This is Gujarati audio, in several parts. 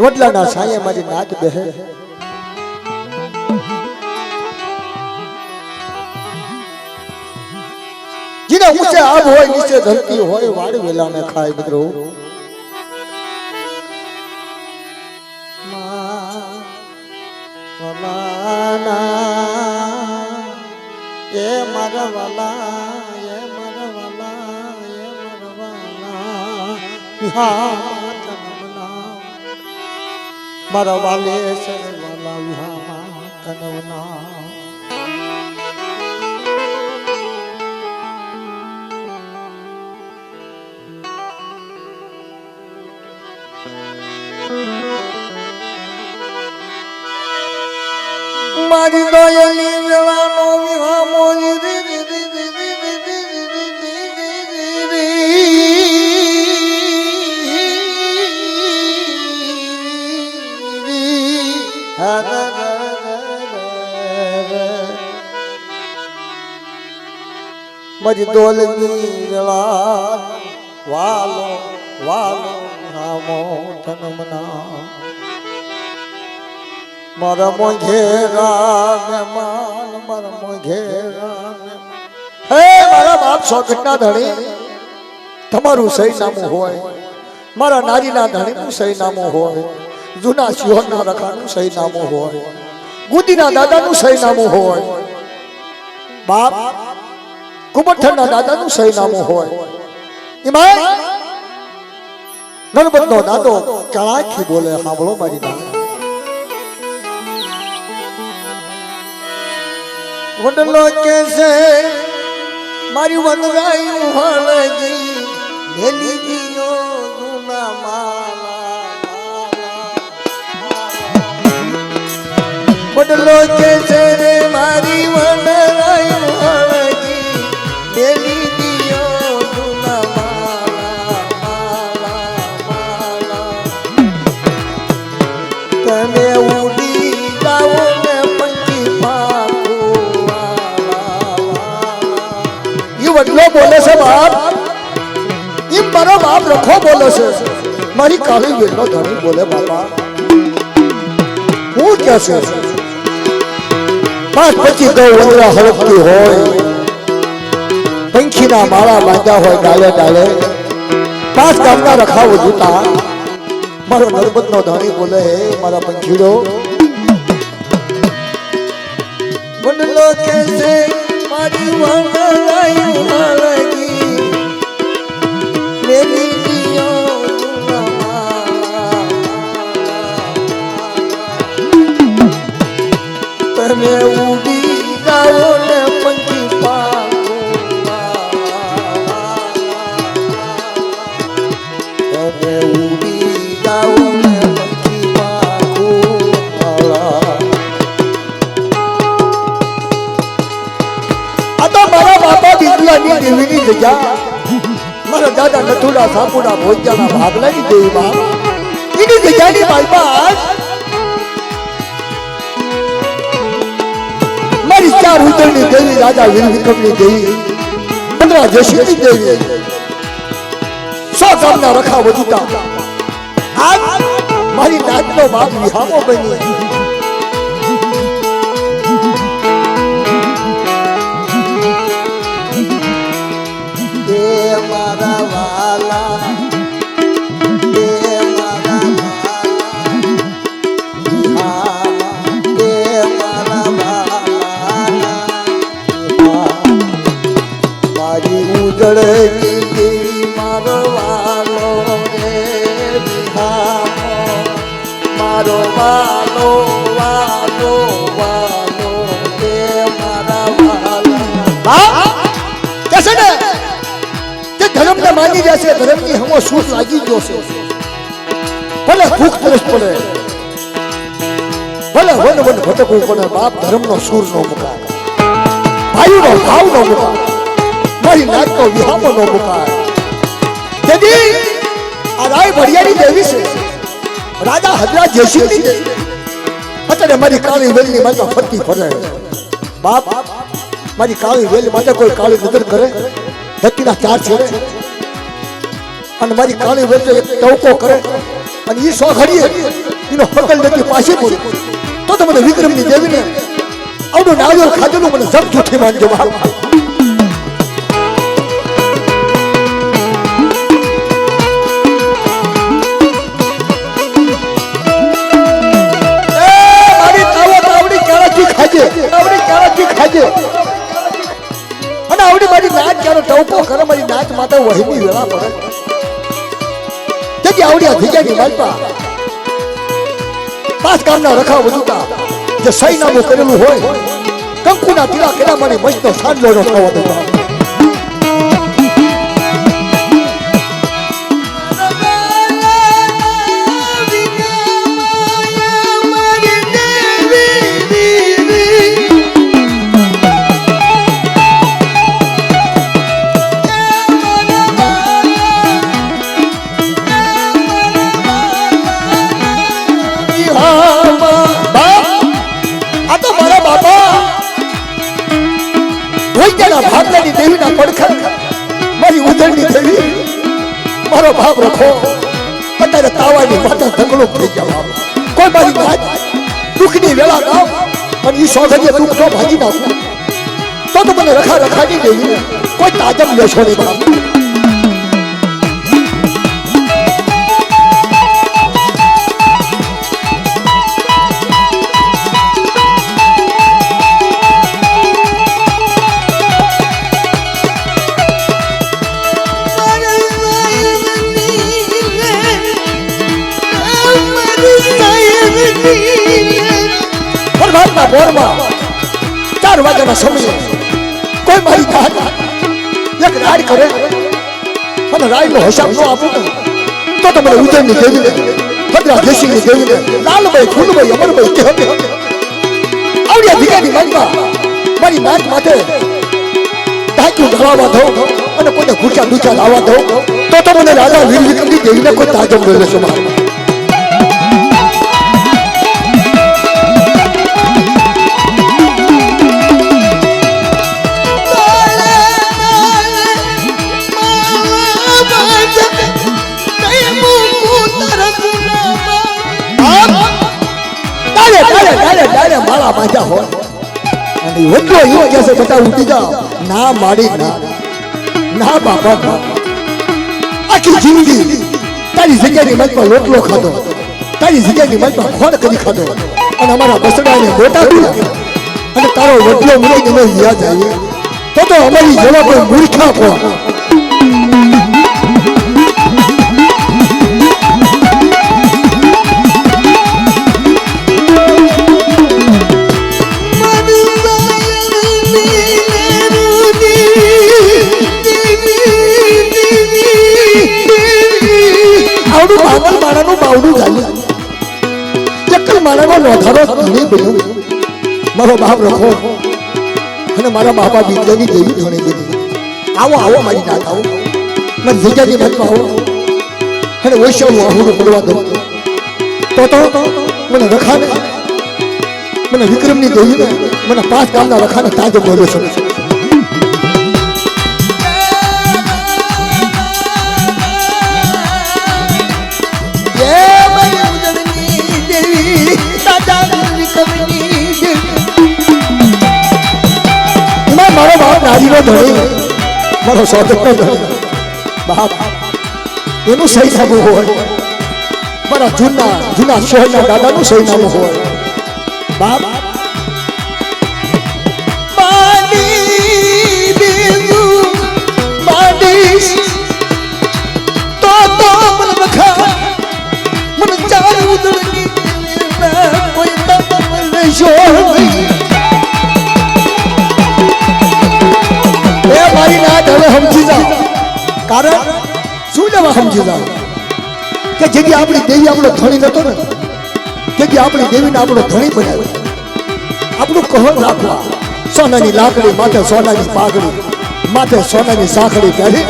વડલાના સાયે મારી નાત બેહે જીને ઊંચે આબ હોય નીચે ધરતી હોય વાડ વેલાને ખાય મિત્રો એ મારા વાલા એ મારા વાલા એ મારા વાલા મારા વાલે સરવાલા વિહા કનવના મારી દયાની વેળાનો વિહા મોજી મારી દોલની વેળા વાલો વાલો નામો તનમના મારા મોઘેરા મહેમાન મારા મોઘેરા હે મારા બાપ સોગટના ધણી તમારું સહી નામું હોય મારા નારીના ધણીનું સહી નામું હોય જૂના સિંહોના રખાનું સહી નામું હોય ગુદીના દાદાનું સહી નામું હોય બાપ કુમઠના દાદાનું સહી નામું હોય ઈમાન નરબતનો દાદો ચળાથી બોલે સાંભળો મારી ના વડલો કે છે મારી વનરાયું હળગી મેલી દિયો જૂના માલા વડલો કે છે રે મારી વનરાયું હળગી મેલી દિયો જૂના માલા તમે ઉડી જાઓ ને પંખી વડલો બોલે છે બાપ ઈ મારો બાપ રખો બોલે છે મારી કાળી વેલનો ધણી બોલે બાપા હું કે છે પાંચ પછી ગૌ વંદરા હળકતી હોય પંખીના માળા બાંધ્યા હોય ડાલે ડાલે પાંચ ગામના રખાવો જૂતા મારો નરબતનો ધણી બોલે હે મારા પંખીડો વડલો કે છે મારી વનરાયું હળગી મેલી દિયો તમે ઉડી જાઓ ને પંખી પાકો તમે ઉડી જાઓ ને પંખી પાકો મારા બાપા બિરલાની દેવીની જગ્યા મારા દાદા નથુડા સાપુડા ભોજાના ભાગલાની દેવી બાપ એની જગ્યાની બાયપાસ મારી ચાર ઉદળની દેવી રાજા વીર વિક્રમની દેવી 15 જશીની દેવી 100 ગામના રખા વધુતા આજ મારી નાતનો બાપ વિહામો બની મારા વાલા મારી ઉજળની દેવી મારો વાલો રે મારો વાલો વાલો વાલો રે મારા વાલા કેસે ને ધર્મને માની જશે ધર્મની હમો સૂર લાગી ગયો છે ભલે ભૂખ તરસ પડે ભલે વન વન ભટકવું પડે બાપ ધર્મનો સૂર નો મુકાય ભાઈનો ભાવ નો મુકાય મારી નાતનો વિહામો નો મુકાય તેથી આ રાય ભડિયાની દેવી છે રાજા હજરા જેસીની દેવી અત્યારે મારી કાળી વેલની માતા ફરતી ફરે બાપ મારી કાળી વેલ માટે કોઈ કાળી નજર કરે ધરતીના ચાર છેડે અને મારી કાળી વેલ એક ટવકો કરે અને ઈ સો ઘડીએ એનો હકલ નથી પાછી બોલ તો મને વિક્રમની દેવીને આવડું નાળિયેર ખાધેલું મને જપ જૂઠી માનજો બાપ અને આવડી મારી નાચ ક્યારો ટવકો કરે મારી નાચ માતા વહીની વેળા પડે તેથી આવડી આ ભીજાની માલપા પાંચ કામના રખા વધુતા જે સહી નામું કરેલું હોય કંકુના તીરા કેડા મને મસ્તો સાંડલો નો થવા દો ભાગલાની દેવીના પડખર મારી ઉધરણી દેવી મારો ભાવ રખો અત્યારે તાવાની માતા ઢગલો થઈ ગયા કોઈ મારી નાચ દુઃખની વેળા ગાવ અને ઈ સોગંદે દુઃખ તો ભાગી નાખું તો મને રખા રખાની દેવી કોઈ તાજમ લેશો નહીં બાપ બોરમાં 4 વાગ્યાના સમયે કોઈ મારી નાચ એક રાડ કરે અને રાડનો હિસાબ ન આપું તો મને ઉજળની દેવીને ભદ્રા દેશીની દેવીને લાલભાઈ ફૂલભાઈ અમરભાઈ કે હવે આવડિયા ભીગાની માનમાં મારી નાચ માથે ઢાંક્યું ઢળાવવા દઉં અને કોઈને ઘૂંચા ડૂચા લાવવા દઉં તો મને રાજા વીર વિક્રમની દેવીને કોઈ તાજમ લઈ લેશો મારા માળા બાંધ્યા હોય અને એટલો એવું કહે છે બધા ઉઠી જાઓ ના માડી ના બાપા આખી જિંદગી તારી જગ્યાની મનમાં લોટલો ખાધો તારી જગ્યાની મનમાં ખોડ કરી ખાધો અને અમારા બસડાને મોટા કર્યા અને તારો વડલો મુરાઈ તમે યાદ આવી તો અમારી જેવા કોઈ મૂર્ખા કોણ મારો બાપ રખો અને મારા બાપા બીજાની દેવી ઘણી દીધી આવો મારી નાથ આવો મારી જગ્યાની મતમાં આવો અને વૈશ્વનું આહુડું પડવા દો તો મને રખાને મને વિક્રમની દેવીને મને 5 ગામના રખાને તાજ બોલ્યો છે મારો બાપ નારીનો ધણી મારો સ્વાગતનો ધણી બાપ એનું સહી નામું હોય મારા જૂના શહેરના દાદાનું સહી નામું હોય બાપ મારી નાથ હવે સમજી જાઓ કારણ શું લેવા સમજી જાઓ કે જેથી આપણી દેવી આપણો ધણી નતો ને તેથી આપણી દેવીને આપણો ધણી બનાવ્યો આપણું કહો રાખવા સોનાની લાકડી માથે સોનાની પાઘડી માથે સોનાની સાંકળી પહેરી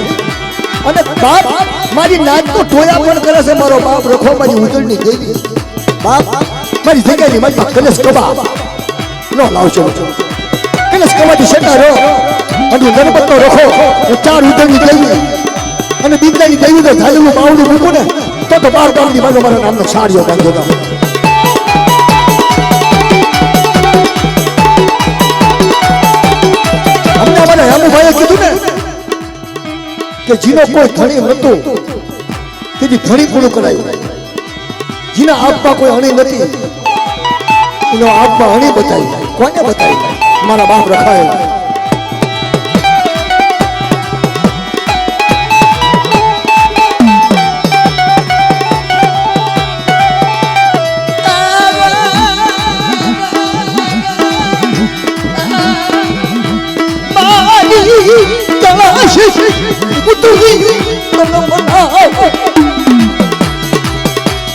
અને બાપ મારી નાથ તો ટોયા પણ કરે છે મારો બાપ રખો મારી ઉજળની દેવી બાપ મારી જગ્યાની મતમાં કલેશ કબા નો લાવશો કલેશ કબાથી શેટા રહો અને ગણપતનો રખો 4 ઉજળની દેવી અને બીજાની દેવી તો ધારેલું બાવડું મૂકું ને તો 12 ગામની મારો મારા નામનો સાડીઓ બાંધ્યો મને હેમુભાઈએ કીધું ને કે જીનો કોઈ ધણી નતો તેથી ધણી પૂરું કરાયું, જીના આપમાં કોઈ અણી નથી એનો આપમાં અણી બતાવી. કોને બતાવી? મારા બાપ રખાય.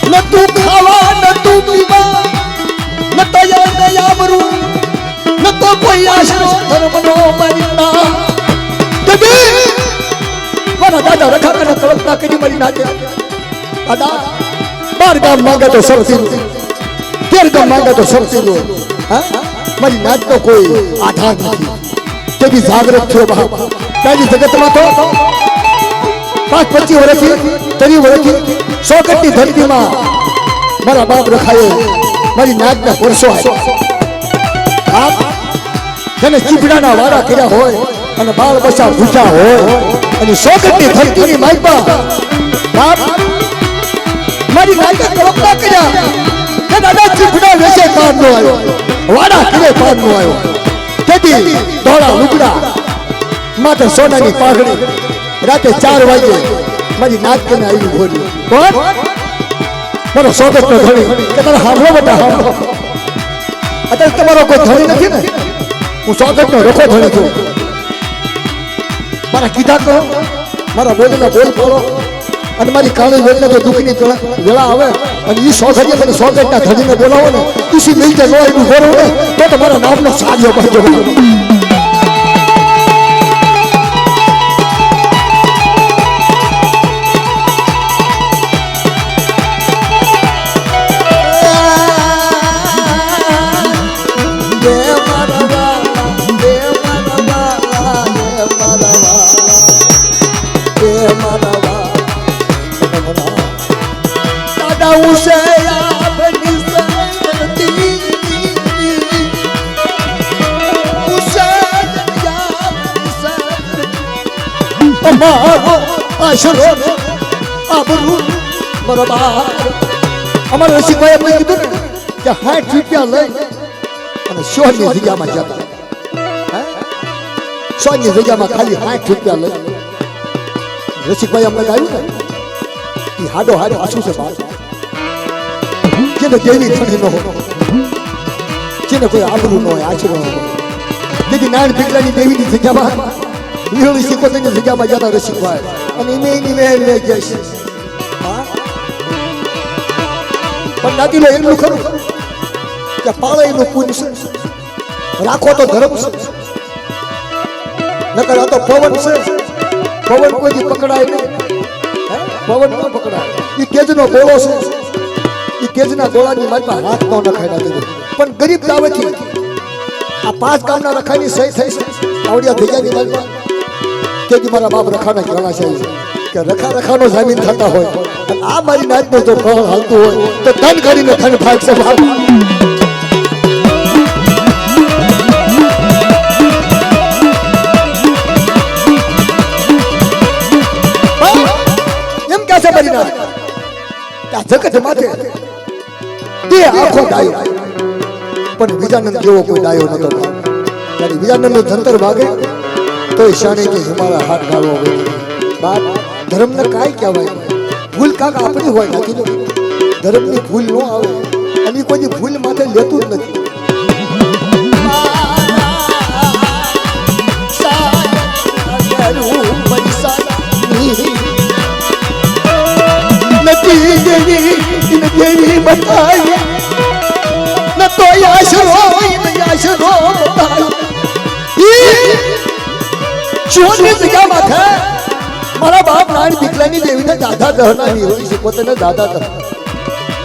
નતું ખાવા નતું પીવા નતો યાબરું નતો કોઈ આશરો ધર્મનો મારીના મારા દાદા રખા કરે કલ્પના કરી મારી નાખે. દાદા 12 ગામ માંગે તો સૌથી 13 ગામ માંગે તો સૌથી મારી નાચનો કોઈ આધાર નથી. તેથી જાગૃત થયો બાપ. તારી જગતમાં તો 5-25 વર્ષથી 30 વર્ષથી સોગટની ધરતીમાં મારા બાપ રખાય મારી નાચના વર્ષો આવ્યા. જેને ચીપડાના વારા કર્યા હોય અને બાળ બચા ભૂસા હોય અને સોગટની ધરતીની માઇપા બાપ મારી નાચના કલ્પના કર્યા કે દાદા ચીપડા વેચે પાર નો આવ્યો, વાડા કરે પાર નો આવ્યો. તેથી ધોળા લુગડા માથે સોનાની પાઘડી રાતે 4 વાગે મારી નાચ કરીને આવી ભોરી. કોણ? મારો સોગટનો ધણી. કે તારે સાંભળો બેટા સાંભળો, અત્યારે તમારો કોઈ ધણી નથી ને, હું સોગટનો રખો ધણી છું. મારા કીધા કહો, મારા બોલના બોલ પડો અને મારી કાળી વેલને તો દુઃખની વેળા આવે અને એ સોગટીએ મને સોગટના ધણીને બોલાવો ને ઈસી મિલતે લો એનું ભરો ને તો તમારા નામનો સાજો બાજો. અમારા રસિકભાઈએ મને કીધું ને કે 60 રૂપિયા લઈ અને 100 ની જગ્યામાં જતા, 100 ની જગ્યામાં ખાલી 60 રૂપિયા લઈ. રસિકભાઈ અમને આવ્યું ને એ હાડો હાડો આસુ છે બાપ. જેને દેવી ધણી ન હોય, જેને કોઈ આબરૂ ન હોય, આશરો ન હોય, જેથી નારાયણ પીપળાની દેવીની જગ્યામાં વિહોળી સિકોતરની જગ્યામાં જતા રસિકભાઈ અને એની મેળ લઈ જાય છે. પણ દાદીને એટલું ખરું કે પાળે એનું પુણ્ય છે, રાખો તો ધર્મ છે, નકર આ તો પવન છે. પવન કોઈ પકડાય નહીં, પવન ન પકડાય. એ કેજનો ગોળો છે, એ કેજના ગોળાની મારી હાથ ન નખાય દીધું. પણ ગરીબ દાવેથી આ 5 ગામના રખાની સહી થઈ છે આવડિયા થઈ જાય મારી કે મારા બાપ રખાના ઘણા છે કે રખાનો જામીન થતા હોય અને આ મારી નાચનો જો કહો હાલતું હોય તો ધન કરીને ધન ભાગશે બાપ. એમ કે છે મારી નાચ આ જગત માથે તે આખો ડાયો પણ વિજાનંદ જેવો કોઈ ડાયો નતો. ત્યારે વિજાનંદનો જંતર વાગે તો ઈશાને કે મારા હાથ ગાળવો હોય. બાપ ધર્મને કાંઈ કહેવાય, ભૂલ કાંક આપણી હોય નથી. ધર્મની ભૂલ ન આવે અને કોઈ ભૂલ માથે લેતું જ નથી. મારા બાપ નારાયણ પીપળાની દેવીને દાદા દહના વિરોધી છે, પોતાને દાદા દહ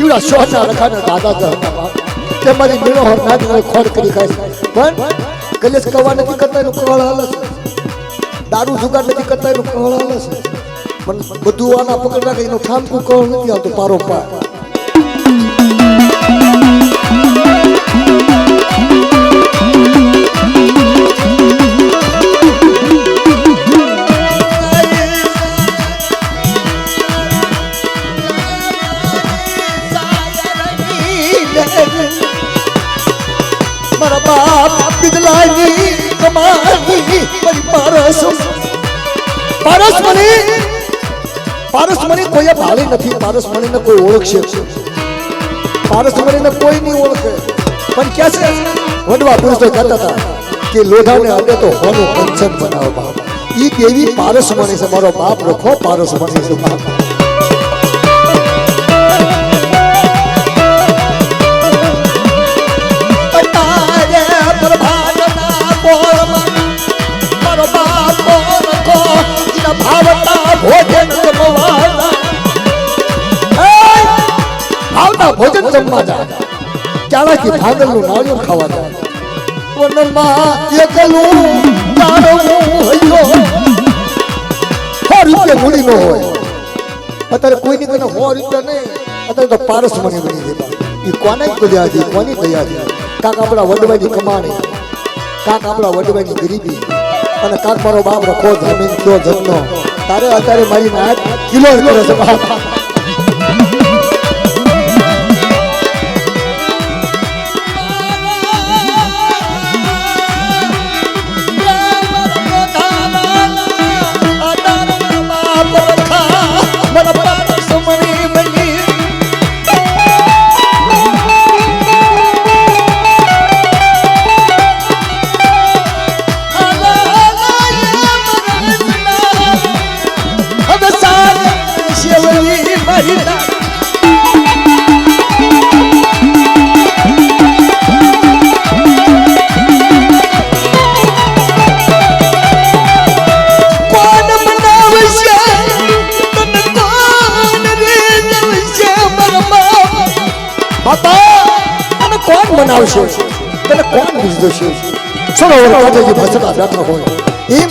એવડા શોના રખાના દાદા દહના બાપ. તે મારી મેળો હરનાથ ખોર કરી ખાય પણ કલેશ કવા નથી કરતા એનું કવળ હાલે છે, દારૂ જુગાર નથી કરતા એનું કવળ હાલે છે. પણ બધું આના પકડવા કે એનું ઠામકું કવળ નથી આવતું પારો પાર. પારસમણી કોઈ ભાળી નથી. પારસમણીને કોઈ ઓળખશે, પારસમણીને કોઈ નહીં ઓળખે. પણ કે છે વડવા પુરુષો કહેતા હતા કે લોઢાને અડે તો હોનું કંચન બનાવો બાપ. ઈ દેવી પારસમણી છે. મારો બાપ રખો પારસમણી છે બાપ. ભોજન જમવા જાય ચાલાકી ભાંગલનું નાળિયેર ખાવા જાય. વનમાં એકલું તારવું હૈયો 100 રૂપિયા મૂડી નો હોય. અત્યારે કોઈની કોઈને 100 રૂપિયા નહીં. અત્યારે તો પારસમણી બની ગઈ. એ કોને દયાથી કોની દયાથી? કાંક આપણા વડવાની કમાણી, કાંક આપણા વડવાની ગરીબી, અને કાંક મારો બાપ રખો જમીન કયો જન્નો. તારે અત્યારે મારી નાક કિલો કરે છે બાપ. બનાવશે તને કોણ પૂછશે? ચલો રાજાજી ભસડા બેઠા હોય એમ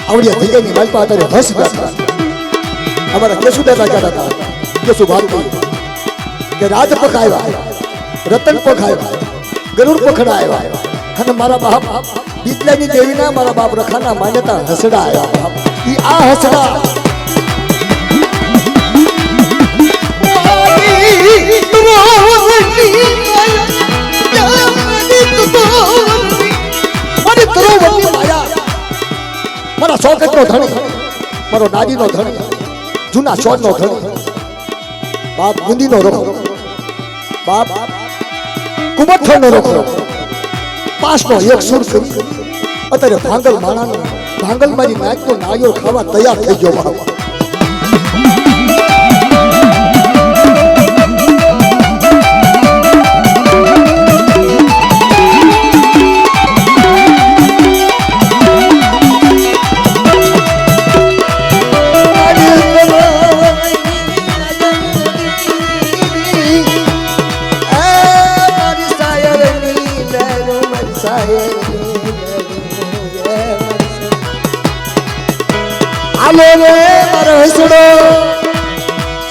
આવડિયા થઈ ગઈ માલપા અત્યારે હસ બેઠા. અમારા કેશુ દાદા કહેતા હતા, કેશુ ભારતી કે રાજ પખ આવ્યા, રતન પખ આવ્યા, ગરુડ પખડા આવ્યા, અને મારા બાપ બીતલાની દેવીના મારા બાપ રખાના માન્યતા હસડા આવ્યા. ઈ આ હસડા મારા સોકેટનો ધણી, મારો દાદીનો ધણી, જૂના શોધનો ધણી, બાપ ગુંદીનો રોખો, બાપ કુમઠનો રોખો, પાસનો એક સુર કરી અત્યારે ભાંગલ માણાનો ભાંગલ મારી નાચનો નાયો ખાવા તૈયાર થઈ ગયો બાપ.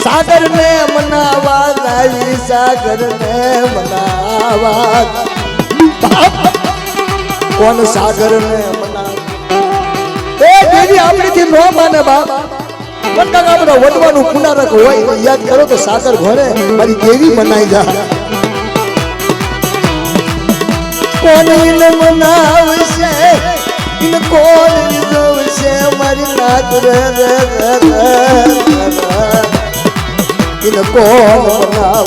સાગર ને મનાવા લાવી, સાગર ને મનાવા. કોણ સાગર ને મનાવા? એ દેવી આપણીથી નો માને બાપ. વટકા આપણા વટવાનું પુનારક હોય યાદ કરો તો સાગર ભરે મારી દેવી મનાઈ જાય. કોણ એને મનાવશે, એને કોણ રીઝવશે મારી નાક રે રે એને કોણ મનાવ,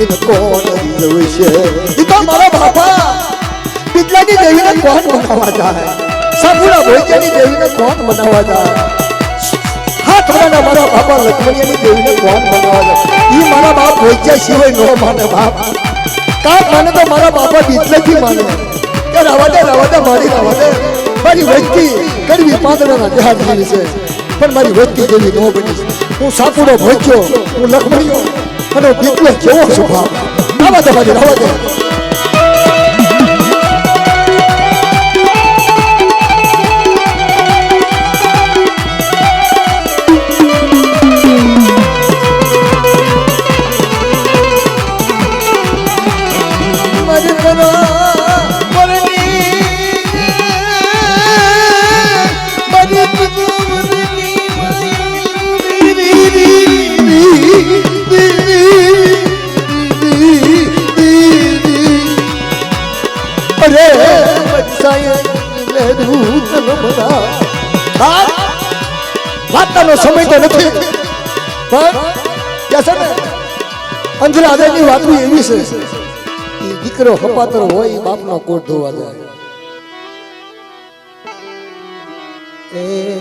એને કોણ રીઝવશે? એ તો મારા બાપા પિતલાની દેવીને કોણ મનાવવા જાય? સાપુડા ભોજ્યાની દેવીને કોણ મનાવવા જાય? હાથ વાળાના મારા બાપા લક્ષ્મણીની દેવીને કોણ મનાવવા જાય? એ મારા બાપ ભોજ્યા સિવાય નો માને બાપ. કાંક માને તો મારા બાપા પિતલાથી માને કે રવા દે મારી રવા દે. મારી વસ્તી કડવી પાંદડાના જહાજ જેવી છે, પણ મારી વસ્તી જેવી ન બની. હું સાપુડો ભોજ્યો, હું લખમણીઓ, અને પિતલો કેવો સ્વભાવ. આવા દે મારી રવા દે. વાતનો સમય તો નથી પણ કે છે ને અંજરાજાની વાત એવી છે એ દીકરો હપાતર હોય એ બાપનો કોટ ધોવા જાય એ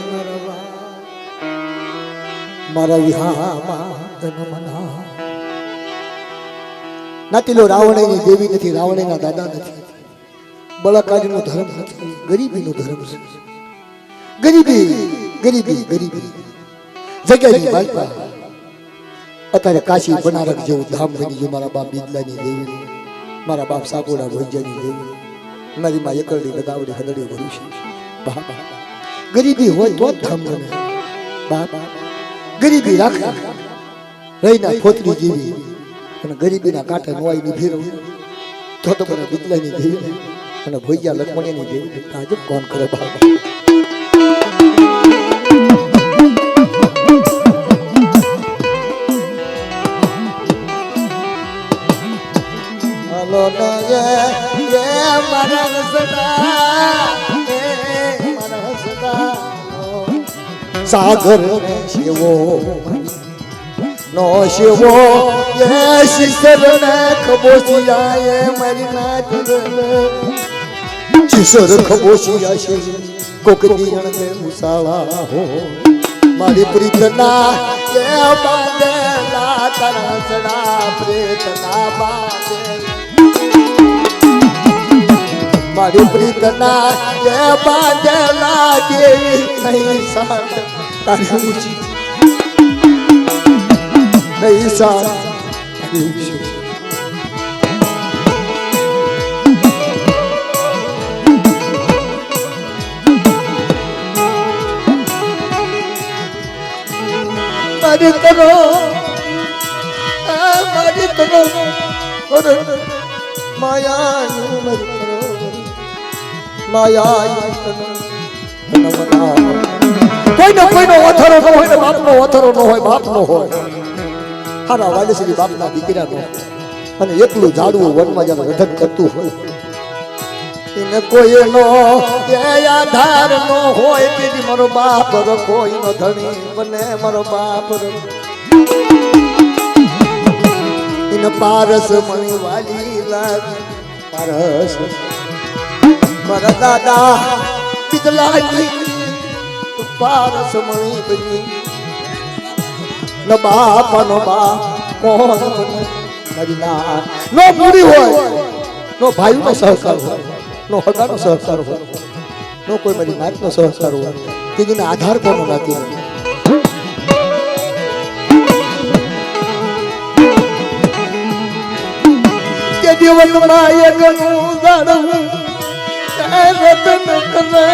મારા વિહામાં જન્મના નાતીલો રાવણની દેવી નથી રાવણના દાદા નથી બળાકાજીનો ધર્મ નથી ગરીબીનો ધર્મ છે ગરીબી ગરીબી ગરીબી જગ્યાની બાલપા અત્યારે કાશી બનારસ જેવું ધામ બની ગયું મારા બાપ બિદલાની દેવી મારા બાપ સાપોડા ભોજાની દેવી મારી માં એકરડી ગદાવડી હદડી ભરું છે બાપ ગરીબી હોય તો જ ધામ બને બાપ ગરીબી રાખે રહીના ફોતરી જેવી અને ગરીબીના કાંઠે નોઈ ની ફેરવ તો મને બિદલાની દેવી અને ભોજા લક્ષ્મણીની દેવી આજે કોણ કરે બાપ સાગર શિવો નો શિવો એ શિશર ને ખબોશિયા એ મારી નાચ શિશર ખબોશિયા છે કોક દિયણ ને મુસાળા હો મારી પ્રીતના એ બાંધેલા તરસડા પ્રીતના બાંધે મારી પ્રીતના એ બાંધેલા દેવી નહીં સાથ તારી ઊંચી નહીં સાથ તારી ઊંચી મારી તરો માયા કોઈનો ઓથરો ન હોય ને બાપનો ઓથરો ન હોય બાપનો હોય હારા વાલેશ્રી બાપના દીકરાનો અને એકલું ઝાડવું વનમાં જેમ રધક કરતું હોય એને કોઈનો આધાર ન હોય તેથી મારો બાપ કોઈનો ધણી બને મારો બાપ એને પારસ મણી વાલી લાગે પારસ મારા દાદા બિદલાજી પારસ મણી બની ન બાપ નો બાપ કોણ બને મારી ના નો પૂરી હોય નો ભાઈ નો સહકાર હોય નો હગાનો સહકાર હોય નો કોઈ મારી નાતનો સહકાર હોય કે જેને આધાર કોનો નાતી કે જીવનમાં એકનું જાણવું રતન કરે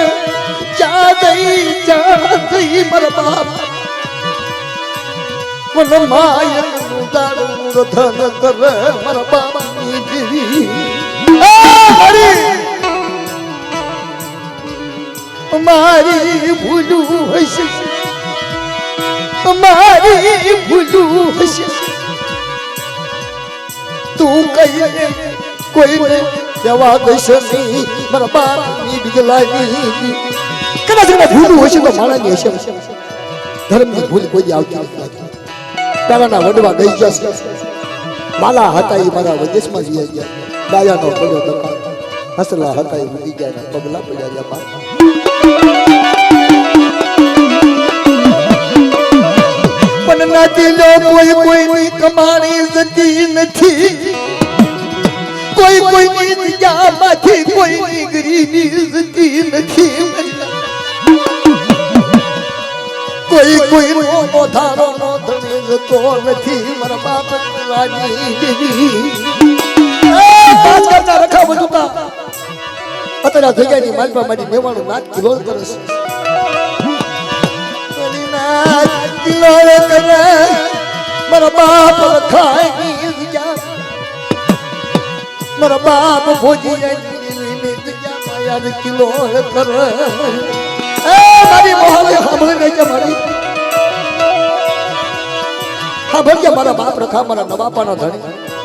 ચાદઈ મારા બાપ મનમાં એકનું જાણવું રતન કરે મારા બાપની દેવી મારી ભૂલું હશે મારી ભૂલું હશે તું કહીને કોઈને જવા દેશે નહીં મારા બાપની બિગલાની કદાચ એમાં ભૂલું હશે તો માણાની હશે ધર્મની ભૂલ કોઈ આવતી નથી પહેલાના વડવા ગઈ જશે માલા હતા એ મારા વદેશમાં જઈ ગયા દાયાનો પડ્યો દકા હસલા હતા એ ઉડી ગયા પગલા પડ્યા ગયા પણ નથી લો કોઈની કમાણી જતી નથી કોઈની જામાંથી કોઈની ગરીબી જતી નથી કોઈનો મોધારો નો ધણી જતો નથી મારા બાપ રાજી દેવી રખા બધું અત્યારે જગ્યાની માલપા મારી મેવાણું નાચ કિલોલ કરે છે મારા બાપ રખાય મારા બાપ ભોજી કિલો કરે મારી મોહલે સાંભળી કે મારી સાંભળજે મારા બાપ રખા મારા નવાપાના ધણી